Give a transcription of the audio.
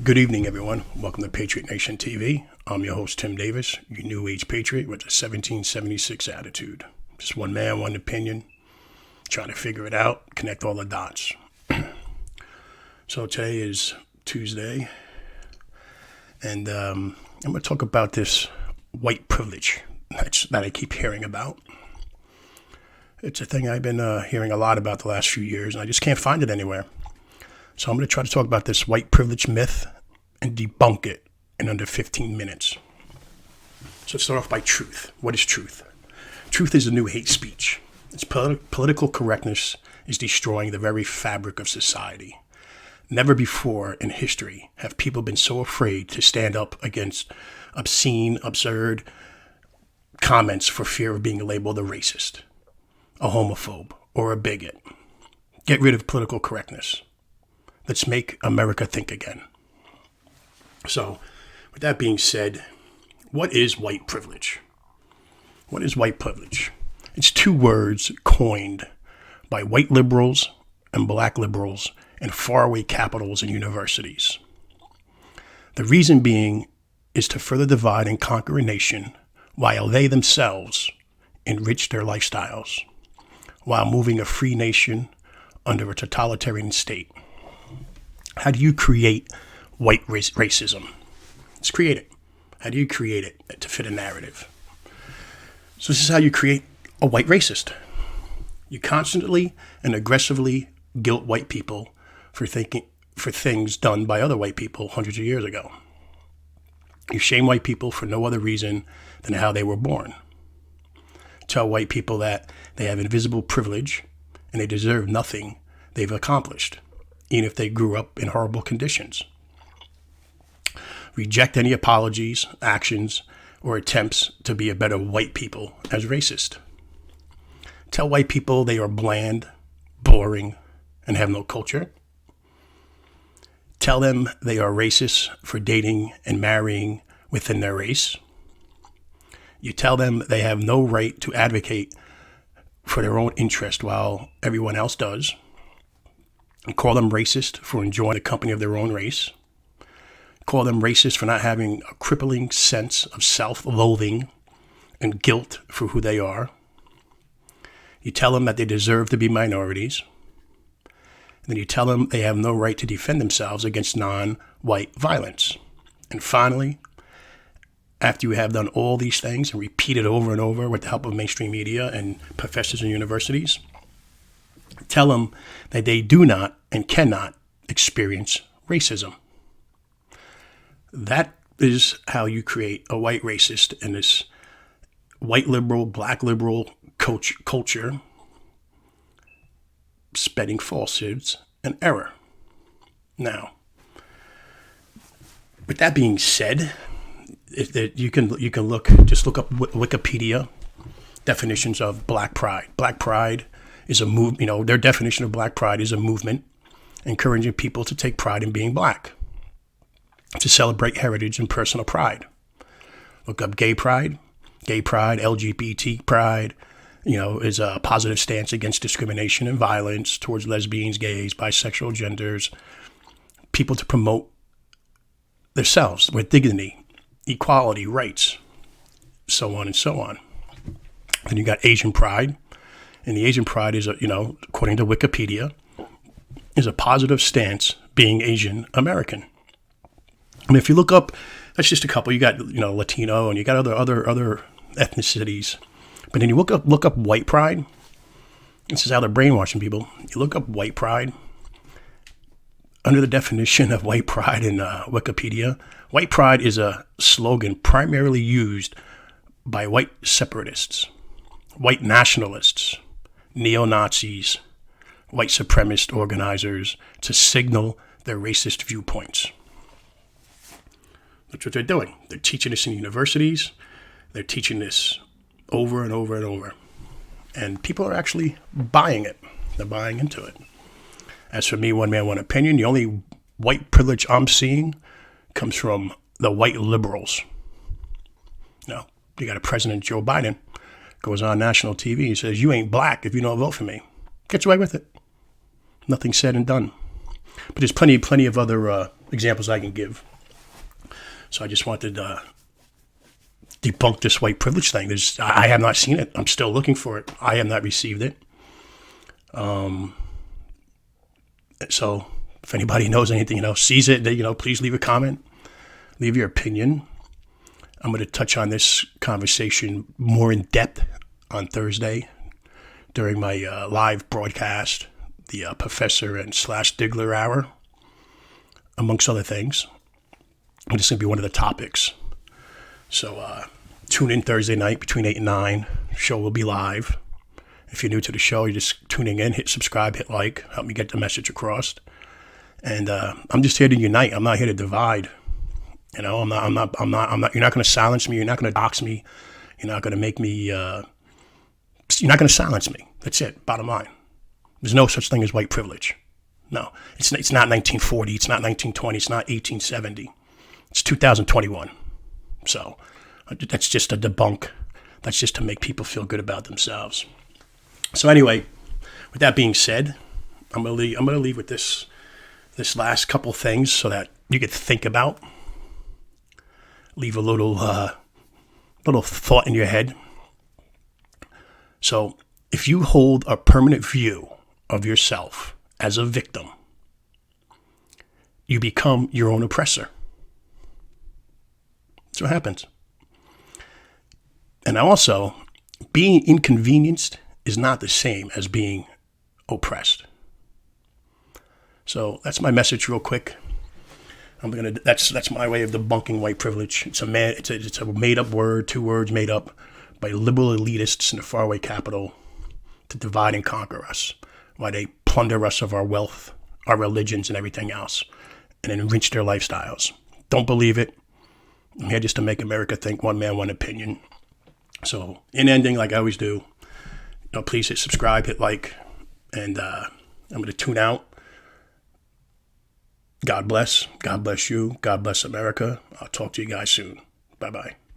Good evening, everyone. Welcome to Patriot Nation TV. I'm your host, Tim Davis, your new age patriot with a 1776 attitude. Just one man, one opinion, trying to figure it out, connect all the dots. So today is Tuesday, and I'm going to talk about this white privilege that I keep hearing about. It's a thing I've been hearing a lot about the last few years, and I just can't find it anywhere. So I'm going to try to talk about this white privilege myth and debunk it in under 15 minutes. So let's start off by truth. What is truth? Truth is the new hate speech. Its political correctness is destroying the very fabric of society. Never before in history have people been so afraid to stand up against obscene, absurd comments for fear of being labeled a racist, a homophobe, or a bigot. Get rid of political correctness. Let's make America think again. So, with that being said, what is white privilege? What is white privilege? It's two words coined by white liberals and black liberals in faraway capitals and universities. The reason being is to further divide and conquer a nation while they themselves enrich their lifestyles, while moving a free nation under a totalitarian state. How do you create white racism? Let's create it. How do you create it to fit a narrative? So this is how you create a white racist. You constantly and aggressively guilt white people for things done by other white people hundreds of years ago. You shame white people for no other reason than how they were born. Tell white people that they have invisible privilege and they deserve nothing they've accomplished, even if they grew up in horrible conditions. Reject any apologies, actions, or attempts to be a better white people as racist. Tell white people they are bland, boring, and have no culture. Tell them they are racist for dating and marrying within their race. You tell them they have no right to advocate for their own interest while everyone else does. And call them racist for enjoying the company of their own race. Call them racist for not having a crippling sense of self-loathing and guilt for who they are. You tell them that they deserve to be minorities. And then you tell them they have no right to defend themselves against non-white violence. And finally, after you have done all these things and repeated over and over with the help of mainstream media and professors in universities, tell them that they do not and cannot experience racism. That is how you create a white racist in this white liberal, black liberal culture, spreading falsehoods and error. Now, with that being said, you can look up Wikipedia definitions of black pride. Black pride is a movement. Their definition of black pride is a movement encouraging people to take pride in being black, to celebrate heritage and personal pride. Look up gay pride. Gay pride, LGBT pride, is a positive stance against discrimination and violence towards lesbians, gays, bisexual genders, people to promote themselves with dignity, equality, rights, so on and so on. Then you got Asian pride. And the Asian pride is, according to Wikipedia, is a positive stance being Asian American. I mean, if you look up, that's just a couple. You got, Latino, and you got other ethnicities. But then you look up white pride. This is how they're brainwashing people. You look up white pride. Under the definition of white pride in Wikipedia, white pride is a slogan primarily used by white separatists, white nationalists, neo-Nazis, white supremacist organizers to signal their racist viewpoints. That's what they're doing. They're teaching this in universities. They're teaching this over and over and over. And people are actually buying it. They're buying into it. As for me, one man, one opinion, the only white privilege I'm seeing comes from the white liberals. You got a President Joe Biden goes on national TV. He says, "You ain't black if you don't vote for me." Gets away with it. Nothing said and done. But there's plenty of other examples I can give. So I just wanted to debunk this white privilege thing. I have not seen it. I'm still looking for it. I have not received it. So if anybody knows anything, sees it, please leave a comment, leave your opinion. I'm going to touch on this conversation more in depth on Thursday during my live broadcast, the Professor and / Diggler Hour, amongst other things. And this is going to be one of the topics. So tune in Thursday night between 8 and 9. The show will be live. If you're new to the show, you're just tuning in, hit subscribe, hit like, help me get the message across. And I'm just here to unite. I'm not here to divide. I'm not, you're not going to silence me. You're not going to dox me. You're not going to make me, you're not going to silence me. That's it. Bottom line. There's no such thing as white privilege. No, it's not 1940. It's not 1920. It's not 1870. It's 2021. So that's just a debunk. That's just to make people feel good about themselves. So anyway, with that being said, I'm gonna leave with this last couple things so that you could think about. Leave a little thought in your head. So if you hold a permanent view of yourself as a victim, you become your own oppressor. That's what happens. And also, being inconvenienced is not the same as being oppressed. So that's my message real quick. That's my way of debunking white privilege. It's a made up word, 2 words made up by liberal elitists in the faraway capital to divide and conquer us, while they plunder us of our wealth, our religions, and everything else, and enrich their lifestyles. Don't believe it. I'm here just to make America think, one man, one opinion. So in ending, like I always do, please hit subscribe, hit like, and I'm going to tune out. God bless. God bless you. God bless America. I'll talk to you guys soon. Bye-bye.